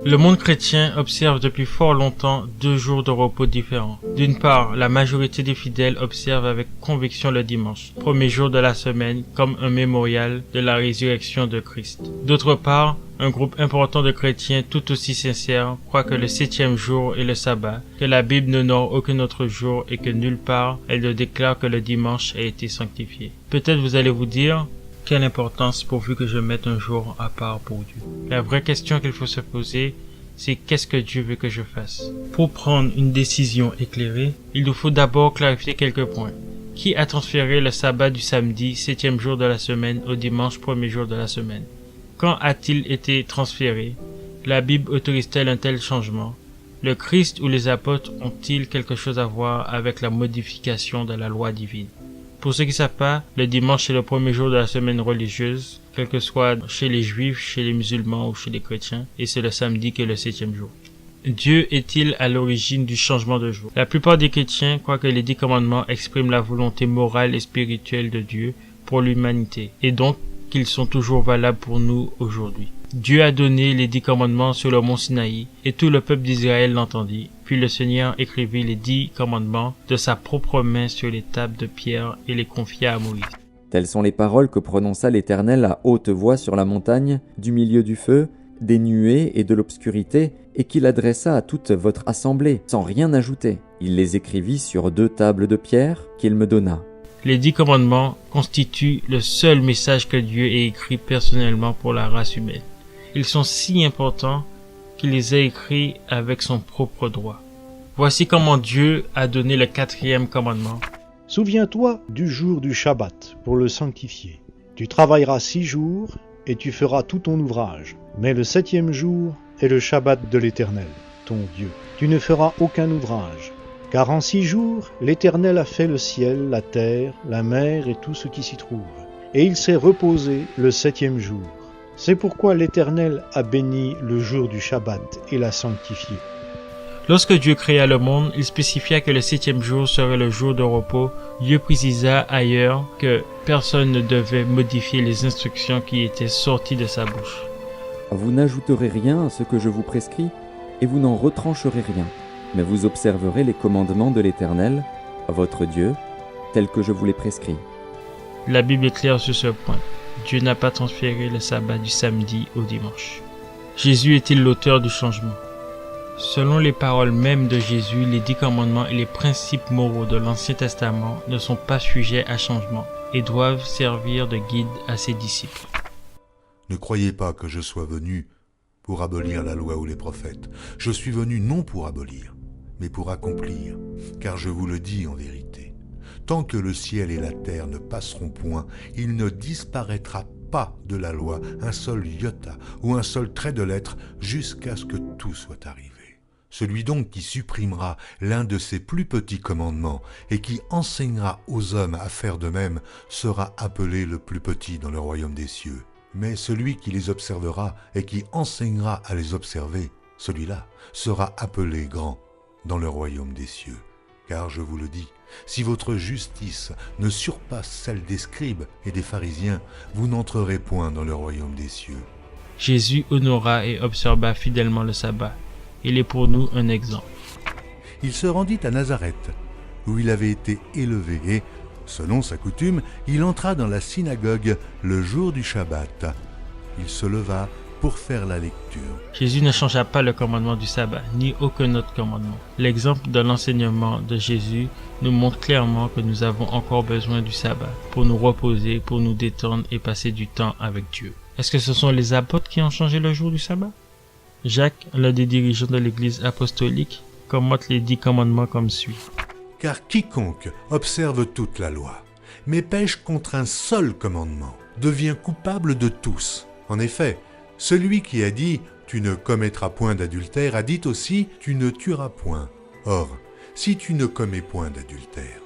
Le monde chrétien observe depuis fort longtemps 2 jours de repos différents. D'une part, la majorité des fidèles observent avec conviction le dimanche, premier jour de la semaine, comme un mémorial de la résurrection de Christ. D'autre part, un groupe important de chrétiens tout aussi sincères croit que le 7e jour est le sabbat, que la Bible n'honore aucun autre jour et que nulle part elle ne déclare que le dimanche a été sanctifié. Peut-être vous allez vous dire: quelle importance pourvu que je mette un jour à part pour Dieu? La vraie question qu'il faut se poser, c'est qu'est-ce que Dieu veut que je fasse? Pour prendre une décision éclairée, il nous faut d'abord clarifier quelques points. Qui a transféré le sabbat du samedi, 7e jour de la semaine, au dimanche, premier jour de la semaine? Quand a-t-il été transféré? La Bible autorise-t-elle un tel changement? Le Christ ou les apôtres ont-ils quelque chose à voir avec la modification de la loi divine? Pour ceux qui ne savent pas, le dimanche est le premier jour de la semaine religieuse, quel que soit chez les juifs, chez les musulmans ou chez les chrétiens, et c'est le samedi qui est le 7e jour. Dieu est-il à l'origine du changement de jour? La plupart des chrétiens croient que les 10 commandements expriment la volonté morale et spirituelle de Dieu pour l'humanité, et donc qu'ils sont toujours valables pour nous aujourd'hui. Dieu a donné les 10 commandements sur le mont Sinaï, et tout le peuple d'Israël l'entendit. Puis le Seigneur écrivit les 10 commandements de sa propre main sur les tables de pierre et les confia à Moïse. Telles sont les paroles que prononça l'Éternel à haute voix sur la montagne, du milieu du feu, des nuées et de l'obscurité, et qu'il adressa à toute votre assemblée, sans rien ajouter. Il les écrivit sur 2 tables de pierre qu'il me donna. Les 10 commandements constituent le seul message que Dieu ait écrit personnellement pour la race humaine. Ils sont si importants qu'il les a écrits avec son propre droit. Voici comment Dieu a donné le 4e commandement. Souviens-toi du jour du Shabbat pour le sanctifier. Tu travailleras 6 jours et tu feras tout ton ouvrage. Mais le 7e jour est le Shabbat de l'Éternel, ton Dieu. Tu ne feras aucun ouvrage. Car en 6 jours, l'Éternel a fait le ciel, la terre, la mer et tout ce qui s'y trouve. Et il s'est reposé le 7e jour. C'est pourquoi l'Éternel a béni le jour du Shabbat et l'a sanctifié. Lorsque Dieu créa le monde, il spécifia que le 7e jour serait le jour de repos. Dieu précisa ailleurs que personne ne devait modifier les instructions qui étaient sorties de sa bouche. Vous n'ajouterez rien à ce que je vous prescris, et vous n'en retrancherez rien, mais vous observerez les commandements de l'Éternel, votre Dieu, tels que je vous les prescris. La Bible est claire sur ce point. Dieu n'a pas transféré le sabbat du samedi au dimanche. Jésus est-il l'auteur du changement? Selon les paroles mêmes de Jésus, les 10 commandements et les principes moraux de l'Ancien Testament ne sont pas sujets à changement et doivent servir de guide à ses disciples. Ne croyez pas que je sois venu pour abolir la loi ou les prophètes. Je suis venu non pour abolir, mais pour accomplir, car je vous le dis en vérité. Tant que le ciel et la terre ne passeront point, il ne disparaîtra pas de la loi un seul iota ou un seul trait de lettre jusqu'à ce que tout soit arrivé. Celui donc qui supprimera l'un de ces plus petits commandements et qui enseignera aux hommes à faire de même sera appelé le plus petit dans le royaume des cieux. Mais celui qui les observera et qui enseignera à les observer, celui-là sera appelé grand dans le royaume des cieux. Car je vous le dis, si votre justice ne surpasse celle des scribes et des pharisiens, vous n'entrerez point dans le royaume des cieux. Jésus honora et observa fidèlement le sabbat. Il est pour nous un exemple. Il se rendit à Nazareth, où il avait été élevé, et, selon sa coutume, il entra dans la synagogue le jour du Shabbat. Il se leva pour faire la lecture. Jésus ne changea pas le commandement du sabbat, ni aucun autre commandement. L'exemple de l'enseignement de Jésus nous montre clairement que nous avons encore besoin du sabbat pour nous reposer, pour nous détendre et passer du temps avec Dieu. Est-ce que ce sont les apôtres qui ont changé le jour du sabbat? Jacques, l'un des dirigeants de l'Église apostolique, commente les 10 commandements comme suit. Car quiconque observe toute la loi, mais pêche contre un seul commandement, devient coupable de tous. En effet, celui qui a dit « Tu ne commettras point d'adultère » a dit aussi « Tu ne tueras point ». Or, si tu ne commets point d'adultère,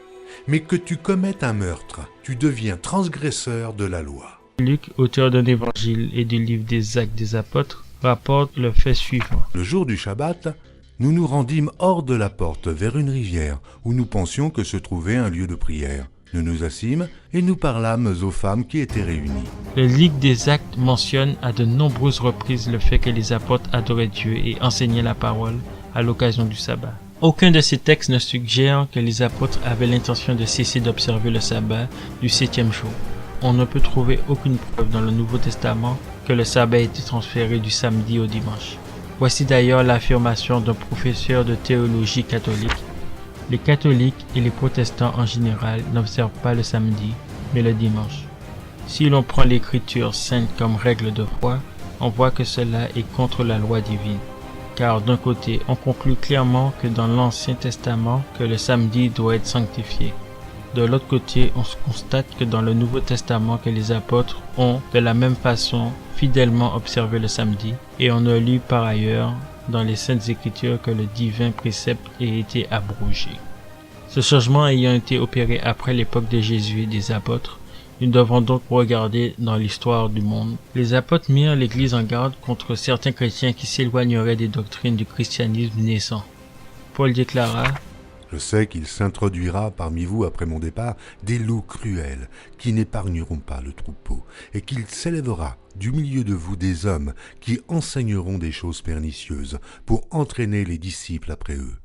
mais que tu commettes un meurtre, tu deviens transgresseur de la loi. Luc, auteur d'un évangile et du livre des Actes des Apôtres, rapporte le fait suivant. Le jour du Shabbat, nous nous rendîmes hors de la porte vers une rivière où nous pensions que se trouvait un lieu de prière. Nous nous assîmes et nous parlâmes aux femmes qui étaient réunies. Le livre des Actes mentionne à de nombreuses reprises le fait que les apôtres adoraient Dieu et enseignaient la parole à l'occasion du sabbat. Aucun de ces textes ne suggère que les apôtres avaient l'intention de cesser d'observer le sabbat du 7e jour. On ne peut trouver aucune preuve dans le Nouveau Testament que le sabbat ait été transféré du samedi au dimanche. Voici d'ailleurs l'affirmation d'un professeur de théologie catholique. Les catholiques et les protestants en général n'observent pas le samedi, mais le dimanche. Si l'on prend l'écriture sainte comme règle de foi, on voit que cela est contre la loi divine. Car d'un côté, on conclut clairement que dans l'Ancien Testament, que le samedi doit être sanctifié. De l'autre côté, on constate que dans le Nouveau Testament que les apôtres ont, de la même façon, fidèlement observé le samedi, et on a lu par ailleurs dans les Saintes Écritures que le divin précepte ait été abrogé. Ce changement ayant été opéré après l'époque de Jésus et des apôtres, nous devons donc regarder dans l'histoire du monde. Les apôtres mirent l'Église en garde contre certains chrétiens qui s'éloigneraient des doctrines du christianisme naissant. Paul déclara: Je sais qu'il s'introduira parmi vous après mon départ des loups cruels qui n'épargneront pas le troupeau, et qu'il s'élèvera du milieu de vous des hommes qui enseigneront des choses pernicieuses pour entraîner les disciples après eux.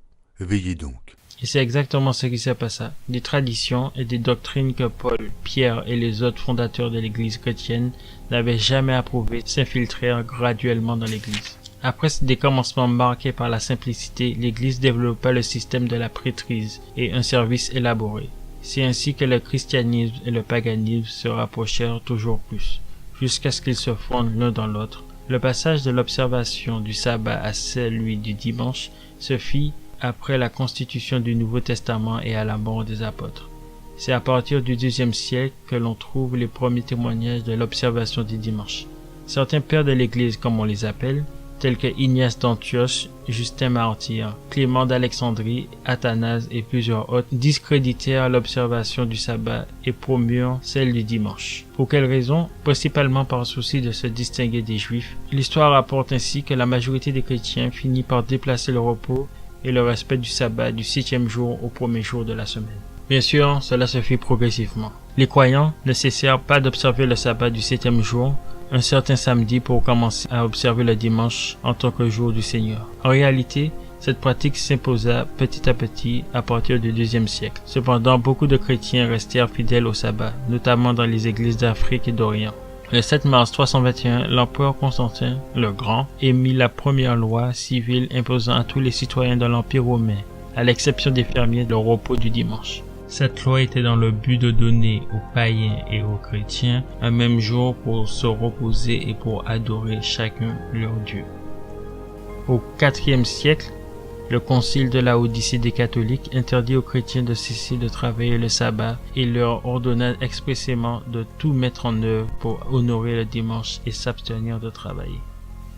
Veillez donc. Et c'est exactement ce qui s'est passé. Des traditions et des doctrines que Paul, Pierre et les autres fondateurs de l'Église chrétienne n'avaient jamais approuvées s'infiltrèrent graduellement dans l'Église. Après des commencements marqués par la simplicité, l'Église développa le système de la prêtrise et un service élaboré. C'est ainsi que le christianisme et le paganisme se rapprochèrent toujours plus, jusqu'à ce qu'ils se fondent l'un dans l'autre. Le passage de l'observation du sabbat à celui du dimanche se fit après la constitution du Nouveau Testament et à la mort des apôtres. C'est à partir du IIe siècle que l'on trouve les premiers témoignages de l'observation du dimanche. Certains pères de l'Église, comme on les appelle, tels que Ignace d'Antioche, Justin Martyr, Clément d'Alexandrie, Athanase et plusieurs autres, discréditèrent l'observation du sabbat et promurent celle du dimanche. Pour quelles raisons? Principalement par souci de se distinguer des Juifs. L'histoire rapporte ainsi que la majorité des chrétiens finit par déplacer le repos et le respect du sabbat du 7e jour au premier jour de la semaine. Bien sûr, cela se fit progressivement. Les croyants ne cessèrent pas d'observer le sabbat du 7e jour, un certain samedi, pour commencer à observer le dimanche en tant que jour du Seigneur. En réalité, cette pratique s'imposa petit à petit à partir du IIe siècle. Cependant, beaucoup de chrétiens restèrent fidèles au sabbat, notamment dans les églises d'Afrique et d'Orient. Le 7 mars 321, l'empereur Constantin le Grand émit la première loi civile imposant à tous les citoyens de l'Empire romain, à l'exception des fermiers, le repos du dimanche. Cette loi était dans le but de donner aux païens et aux chrétiens un même jour pour se reposer et pour adorer chacun leur Dieu. Au IVe siècle, le concile de Laodicée des catholiques interdit aux chrétiens de cesser de travailler le sabbat et leur ordonna expressément de tout mettre en œuvre pour honorer le dimanche et s'abstenir de travailler.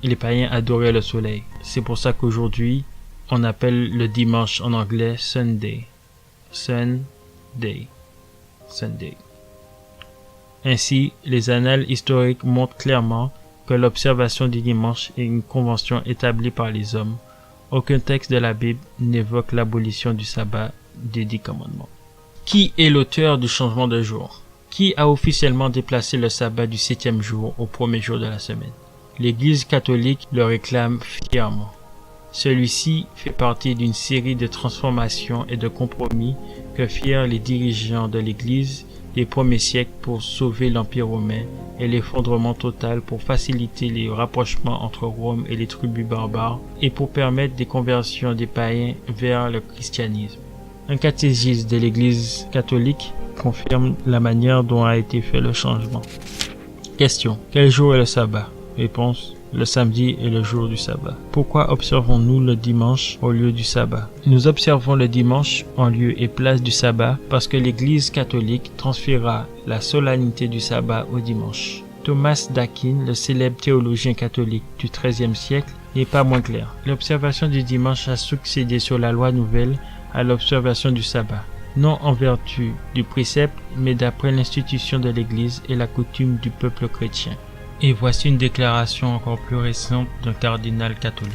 Les païens adoraient le soleil. C'est pour ça qu'aujourd'hui, on appelle le dimanche en anglais Sunday. Sunday. Ainsi, les annales historiques montrent clairement que l'observation du dimanche est une convention établie par les hommes. Aucun texte de la Bible n'évoque l'abolition du sabbat des 10 commandements. Qui est l'auteur du changement de jour? Qui a officiellement déplacé le sabbat du 7e jour au premier jour de la semaine? L'Église catholique le réclame fièrement. Celui-ci fait partie d'une série de transformations et de compromis que firent les dirigeants de l'Église des premiers siècles pour sauver l'Empire romain et l'effondrement total pour faciliter les rapprochements entre Rome et les tribus barbares et pour permettre des conversions des païens vers le christianisme. Un catéchisme de l'Église catholique confirme la manière dont a été fait le changement. Question. Quel jour est le sabbat? Réponse. Le samedi est le jour du sabbat. Pourquoi observons-nous le dimanche au lieu du sabbat? Nous observons le dimanche en lieu et place du sabbat parce que l'Église catholique transféra la solennité du sabbat au dimanche. Thomas d'Aquin, le célèbre théologien catholique du XIIIe siècle, n'est pas moins clair. L'observation du dimanche a succédé sur la loi nouvelle à l'observation du sabbat, non en vertu du précepte, mais d'après l'institution de l'Église et la coutume du peuple chrétien. Et voici une déclaration encore plus récente d'un cardinal catholique.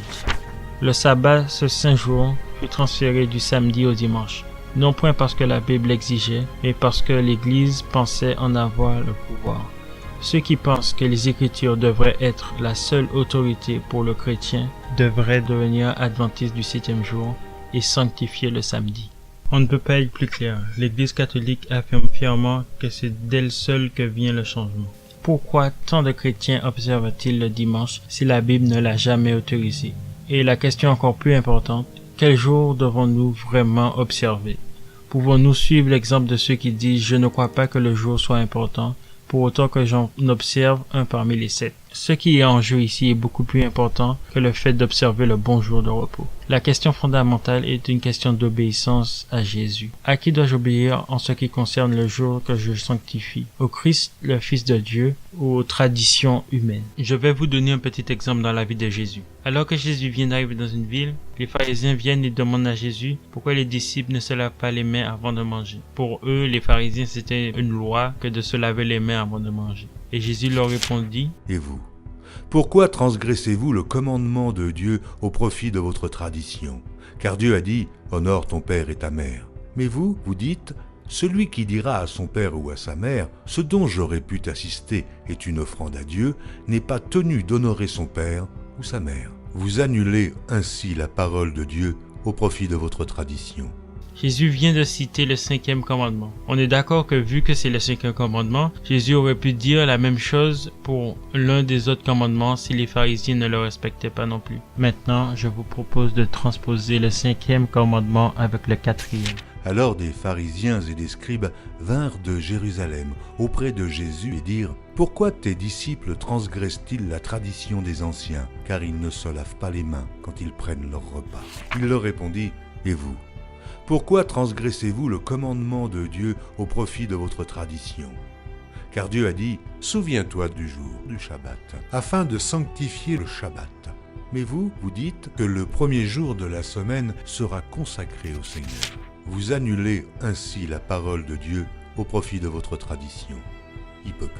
Le sabbat, ce saint jour, fut transféré du samedi au dimanche. non point parce que la Bible l'exigeait, mais parce que l'Église pensait en avoir le pouvoir. Ceux qui pensent que les Écritures devraient être la seule autorité pour le chrétien devraient devenir adventistes du 7e jour et sanctifier le samedi. On ne peut pas être plus clair. L'Église catholique affirme fièrement que c'est d'elle seule que vient le changement. Pourquoi tant de chrétiens observent-ils le dimanche si la Bible ne l'a jamais autorisé? Et la question encore plus importante, quel jour devons-nous vraiment observer? Pouvons-nous suivre l'exemple de ceux qui disent « Je ne crois pas que le jour soit important », pour autant que j'en observe un parmi les 7. Ce qui est en jeu ici est beaucoup plus important que le fait d'observer le bon jour de repos. La question fondamentale est une question d'obéissance à Jésus. À qui dois-je obéir en ce qui concerne le jour que je sanctifie? Au Christ, le Fils de Dieu, ou aux traditions humaines? Je vais vous donner un petit exemple dans la vie de Jésus. Alors que Jésus vient d'arriver dans une ville, les pharisiens viennent et demandent à Jésus pourquoi les disciples ne se lavent pas les mains avant de manger. Pour eux, les pharisiens, c'était une loi que de se laver les mains avant de manger. Et Jésus leur répondit, « Et vous, pourquoi transgressez-vous le commandement de Dieu au profit de votre tradition? Car Dieu a dit, honore ton père et ta mère. Mais vous, vous dites, celui qui dira à son père ou à sa mère, ce dont j'aurais pu t'assister est une offrande à Dieu, n'est pas tenu d'honorer son père ou sa mère. Vous annulez ainsi la parole de Dieu au profit de votre tradition. » Jésus vient de citer le 5e commandement. On est d'accord que vu que c'est le 5e commandement, Jésus aurait pu dire la même chose pour l'un des autres commandements si les pharisiens ne le respectaient pas non plus. Maintenant, je vous propose de transposer le 5e commandement avec le 4e. Alors des pharisiens et des scribes vinrent de Jérusalem auprès de Jésus et dirent « Pourquoi tes disciples transgressent-ils la tradition des anciens, car ils ne se lavent pas les mains quand ils prennent leur repas ?» Il leur répondit « Et vous ? Pourquoi transgressez-vous le commandement de Dieu au profit de votre tradition? Car Dieu a dit, souviens-toi du jour du Shabbat, afin de sanctifier le Shabbat. Mais vous, vous dites que le premier jour de la semaine sera consacré au Seigneur. Vous annulez ainsi la parole de Dieu au profit de votre tradition. Hypocrite.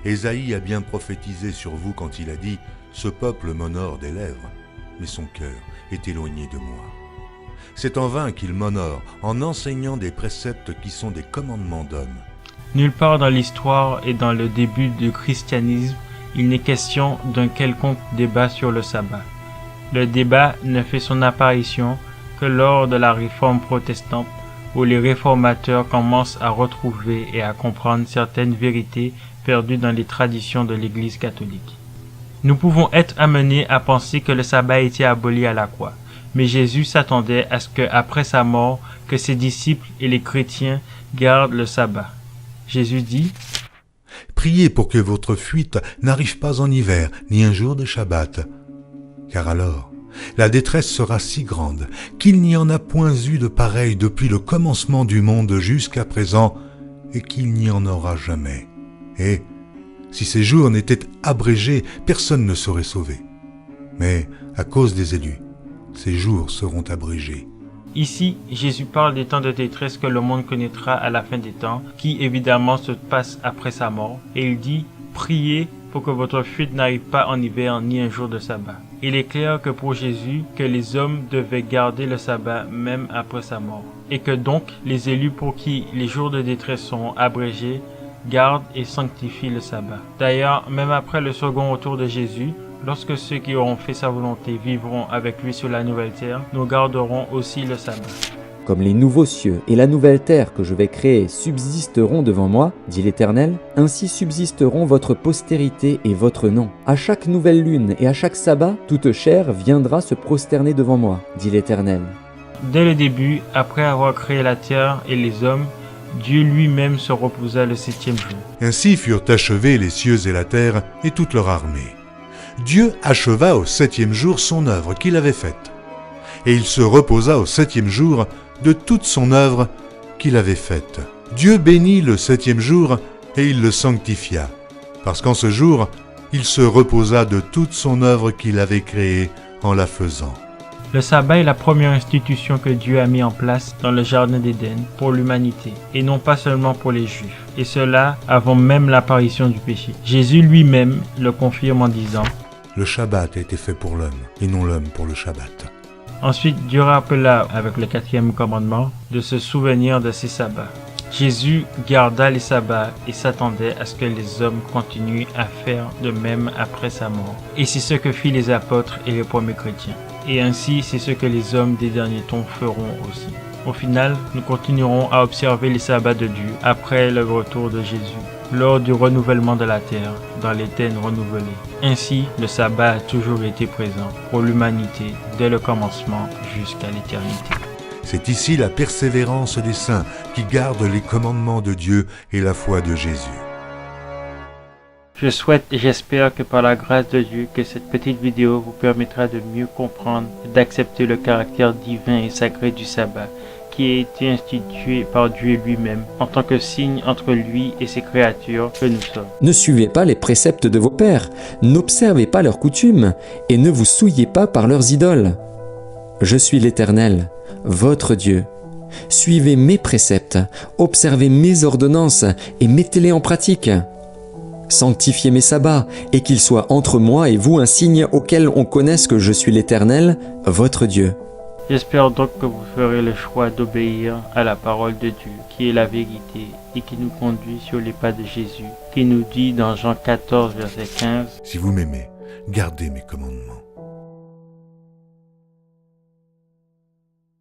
Ésaïe a bien prophétisé sur vous quand il a dit, ce peuple m'honore des lèvres, mais son cœur est éloigné de moi. C'est en vain qu'il m'honore en enseignant des préceptes qui sont des commandements d'hommes. Nulle part dans l'histoire et dans le début du christianisme, il n'est question d'un quelconque débat sur le sabbat. Le débat ne fait son apparition que lors de la réforme protestante, où les réformateurs commencent à retrouver et à comprendre certaines vérités perdues dans les traditions de l'Église catholique. Nous pouvons être amenés à penser que le sabbat a été aboli à la croix. Mais Jésus s'attendait à ce que, après sa mort, que ses disciples et les chrétiens gardent le sabbat. Jésus dit, « Priez pour que votre fuite n'arrive pas en hiver, ni un jour de Shabbat. Car alors, la détresse sera si grande qu'il n'y en a point eu de pareil depuis le commencement du monde jusqu'à présent, et qu'il n'y en aura jamais. Et, si ces jours n'étaient abrégés, personne ne serait sauvé. Mais, à cause des élus, ces jours seront abrégés. » Ici, Jésus parle des temps de détresse que le monde connaîtra à la fin des temps, qui évidemment se passent après sa mort, et il dit « Priez pour que votre fuite n'arrive pas en hiver ni un jour de sabbat. » Il est clair que pour Jésus, que les hommes devaient garder le sabbat même après sa mort, et que donc les élus pour qui les jours de détresse seront abrégés gardent et sanctifient le sabbat. D'ailleurs, même après le second retour de Jésus, lorsque ceux qui auront fait sa volonté vivront avec lui sur la nouvelle terre, nous garderons aussi le sabbat. Comme les nouveaux cieux et la nouvelle terre que je vais créer subsisteront devant moi, dit l'Éternel, ainsi subsisteront votre postérité et votre nom. À chaque nouvelle lune et à chaque sabbat, toute chair viendra se prosterner devant moi, dit l'Éternel. Dès le début, après avoir créé la terre et les hommes, Dieu lui-même se reposa le 7e jour. Ainsi furent achevés les cieux et la terre et toute leur armée. Dieu acheva au 7e jour son œuvre qu'il avait faite, et il se reposa au 7e jour de toute son œuvre qu'il avait faite. Dieu bénit le 7e jour et il le sanctifia, parce qu'en ce jour, il se reposa de toute son œuvre qu'il avait créée en la faisant. Le sabbat est la première institution que Dieu a mis en place dans le jardin d'Éden pour l'humanité, et non pas seulement pour les Juifs, et cela avant même l'apparition du péché. Jésus lui-même le confirme en disant « Le Shabbat a été fait pour l'homme, et non l'homme pour le Shabbat. » Ensuite, Dieu rappela avec le 4e commandement de se souvenir de ses sabbats. Jésus garda les sabbats et s'attendait à ce que les hommes continuent à faire de même après sa mort. Et c'est ce que firent les apôtres et les premiers chrétiens. Et ainsi, c'est ce que les hommes des derniers temps feront aussi. Au final, nous continuerons à observer les sabbats de Dieu après le retour de Jésus, lors du renouvellement de la terre, dans l'Éden renouvelé. Ainsi, le sabbat a toujours été présent pour l'humanité dès le commencement jusqu'à l'éternité. C'est ici la persévérance des saints qui gardent les commandements de Dieu et la foi de Jésus. Je souhaite et j'espère que par la grâce de Dieu, que cette petite vidéo vous permettra de mieux comprendre et d'accepter le caractère divin et sacré du sabbat, qui a été institué par Dieu lui-même en tant que signe entre lui et ses créatures que nous sommes. Ne suivez pas les préceptes de vos pères, n'observez pas leurs coutumes, et ne vous souillez pas par leurs idoles. Je suis l'Éternel, votre Dieu. Suivez mes préceptes, observez mes ordonnances et mettez-les en pratique. Sanctifiez mes sabbats, et qu'ils soient entre moi et vous un signe auquel on connaisse que je suis l'Éternel, votre Dieu. J'espère donc que vous ferez le choix d'obéir à la parole de Dieu, qui est la vérité et qui nous conduit sur les pas de Jésus, qui nous dit dans Jean 14, verset 15, Si vous m'aimez, gardez mes commandements.